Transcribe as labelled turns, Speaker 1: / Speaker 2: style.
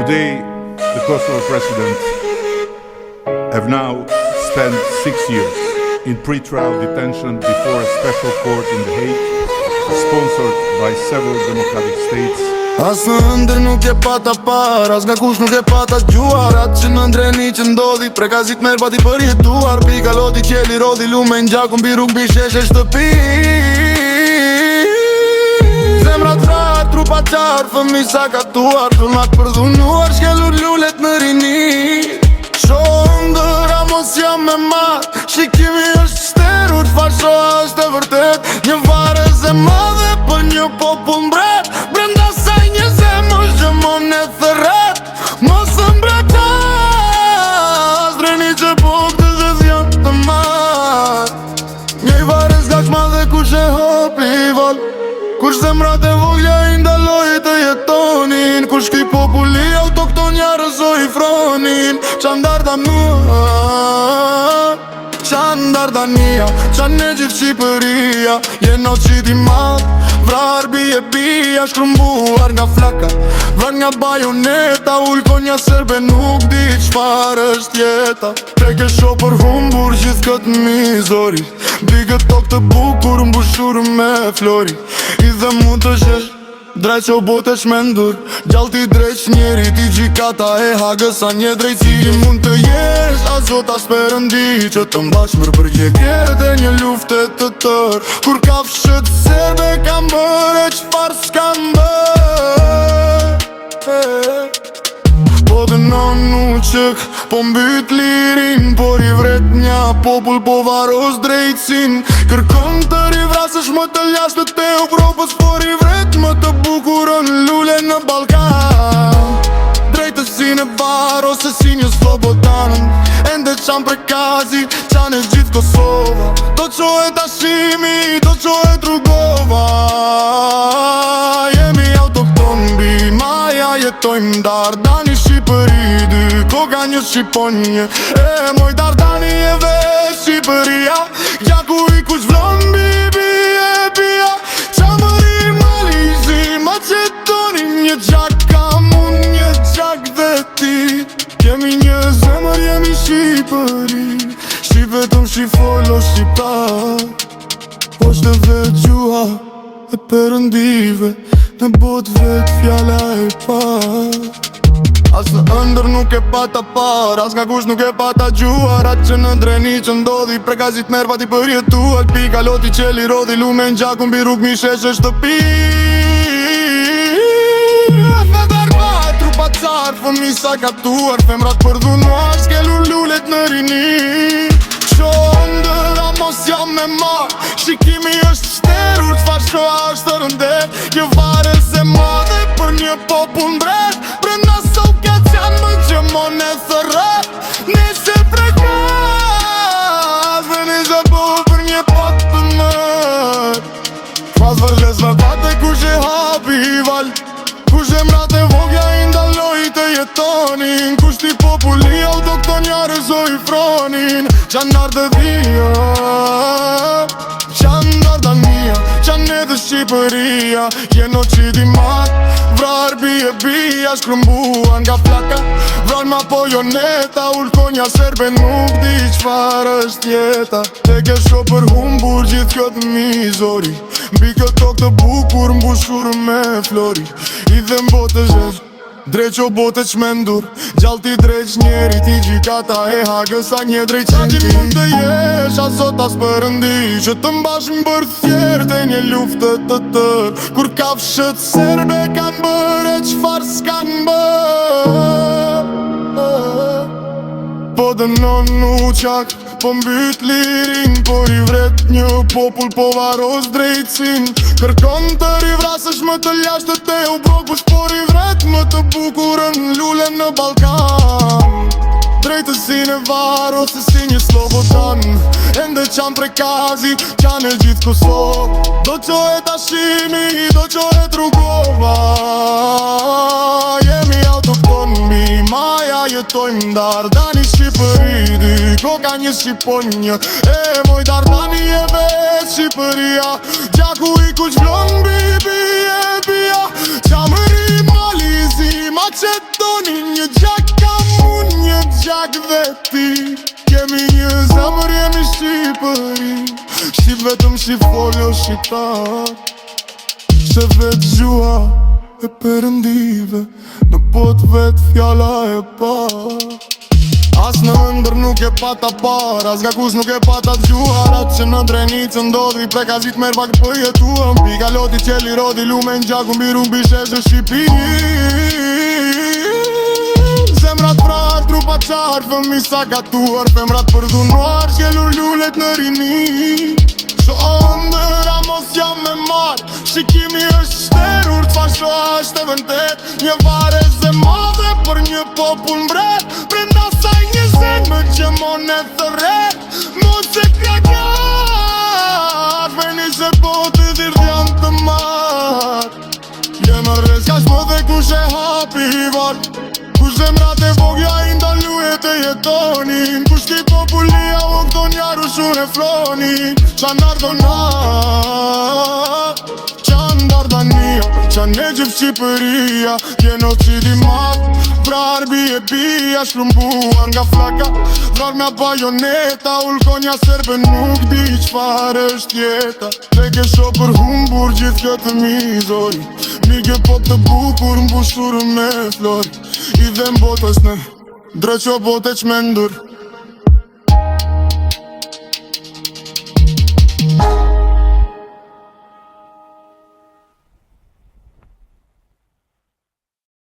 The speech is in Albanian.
Speaker 1: Today, the Kosovo president have now spent 6 years in pre-trial detention before a special court in The Hague, sponsored by several democratic states.
Speaker 2: As në ndër nuk e pata par, as nga kush nuk e pata gjuar. Atë që në ndreni që ndodhi, prekazit merë pati për jetuar. Pika loti qeli rodhi lume në gjakun, bi rrug bi sheshe shtëpi. Zemrat vrarë, trupa qarë, fëmi sa katuar. Filmat përdhunuar, shkelur lullet në rini. Shondëra mos jam me marë, shikimi është sterur, fashoa është e vërtet. Një varez e madhe për një popull mbret. Brenda saj një zemër gjëmon e thëret. Mos të mbreta, zdreni që pokët dhe zjanë të marë. Një varez gaq madhe kush e hopi val, kush zemrat e vogla i ndaloj të jetonin. Kush ki populli autokton ja rëzoj fronin. Qandarda mua, qandardania, qanë e gjithë Shqipëria. Jeno qiti madh, vrar bie bia, shkrumbuar nga flaka, vrar nga bajoneta. Ullkonja serbe nuk di qfar është jeta. Preke sho për humbur gjithë këtë mizori, bigë tok të bukur mbushur me flori. I dhe mund të shesh drejt që o bote shmendur, gjalti drejt njeri ti gjikata e hagës. A një drejtësi mund të jesh, a zota s'perëndi që të mbash mërë për gjekjet e një luftet të tërë. Kur kafshët serbe kam bërë e qfar s'kam bërë. Po dhe në qëk, po mbyt lirin, por i vret një popull po varos drejtsin. Kërkon të rivrasësh më të lasht të Europës, por i vret më të bukurën lule në Balkan. Drejtësin e varos e si një slobodanën, ende qan prekazi, qan e gjithë Kosova. Do qohet ashimi, do qohet Rugova. Jemi autokton bi maja, jetojmë Dardani Shqipëri dy, koka një Shqiponje. E moj Dardani e veç Shqipëria, gjaku i kush vlon bibi e bia. Qamëri, Malizi, Macedoni, një gjak kam unë, një gjak dhe ti. Kemi një zemër, jemi Shqipëri, Shqipetëm shqifolo shqiptar. Poshtë vetë gjua e përëndive, në bot vetë fjalla e par. As në ndër nuk e pata par, as nga kush nuk e pata gjuar. Atë që në dreni që ndodhi, prekazit merë pati për jetuar. Pika loti qeli rodhi lume në gjakun, bi rrug mi sheshe shtëpi. Rrëthet armat, trupa qarë, fëmi sa katuar. Femrat përdhunuar, shkelur lullet në rini. Shondëra mos jam me marë, shikimi është shterur, t'fashoa është të rëndet. Një varez e madhe për një popull mbret. Brenda soket janë më gjëmon e thëret. Nishe prekaz, dhe nishe po për një pot të mër. Pas vërles me vate kush e hapi i val, kush e mrat e vogja i ndaloj të jetonin. Kush ti populli autokton ja rëzoj fronin. Qandarda dhia, qandardania, qanë edhe Shqipëria. Jeno qiti mat, vrar bie bia, shkrumbuar nga flaka, vrar ma pojoneta. Ullkonja serbe nuk di qfar është jeta. Te ke sho për humbur gjithë këtë mizori, mbi këtë tok të bukur mbushur me flori. I dhe mbote zhesh, drejt që bote qmendur, gjalti drejt njeri ti gjikata e hagës. A një drejt qëti mund të jesh, a zota s'përëndi që të mbash më bërë thjerë të një luftet të tërë. Kur kafshët serbe kanë bërë e qfar s'kan bërë. Po dhe në qak, po mbyt lirin, por i vret një popull po varos drejtsin. Kërkon të rivrasësh më të lasht të Europës, por i vret më të bukurën lule në Balkan. Drejtësin e varos e si një slobodan, ende qan prekazi, qan e gjithë Kosovë. Do qohet ashimi, do qohet Rugova. Jemi autokton bi maja, jetojmë Dardani Shqipëri dy, koka një Shqiponje. E moj Dardani e vetë Shqipëria, gjaku i kush vlon bibi e bia. Qamëri, Malizi, Macedoni, një gjak kam unë, një gjak dhe ti. Kemi një zemër, jemi Shqipëri. Shqip vetëm shqip foljo shqiptar. Se vetë gjua e Perëndive, në pot vetë fjalla e par. As në ndër nuk e pata par, as nga kus nuk e pata t'gjuar. Atë që në drenicë ndodhi, prekazit merë pak përjetuam. Pika loti qeli rodi, lume në gjaku mbi rumbi sheshë Shqipi. Zemrat prar, trupa qar, fëmi sa gatuar. Femrat përdunuar, shkelur lullet në rini. Sho ndëra mos jam me marë, shikimi është shterur, t'fasho është e vëndet. Një varez e madhe për një popull mbret. Brenda saj një zen më gjemon e thëret. Mos e krakat, veni se po të dhirë janë të marë. Jemë rrez ka shmo dhe kush e hapi varë. Kush zemrat e vogja i ndalujet e jetonin. Kush ki popullia o këto njaru shur e flonin. Qa nardona, qa ndardania, qa ne gjëp Shqipëria. Genocidi mat, vrar bie bia, shlumbuar nga flaka. Vrar me bajoneta, ulkonja serbe nuk di qfar është jeta. Te ke sho për humbur gjithë këtë mizori. Mige po të bukur mbushur me flori. I dhe mbotës në dreqo bote qmendur.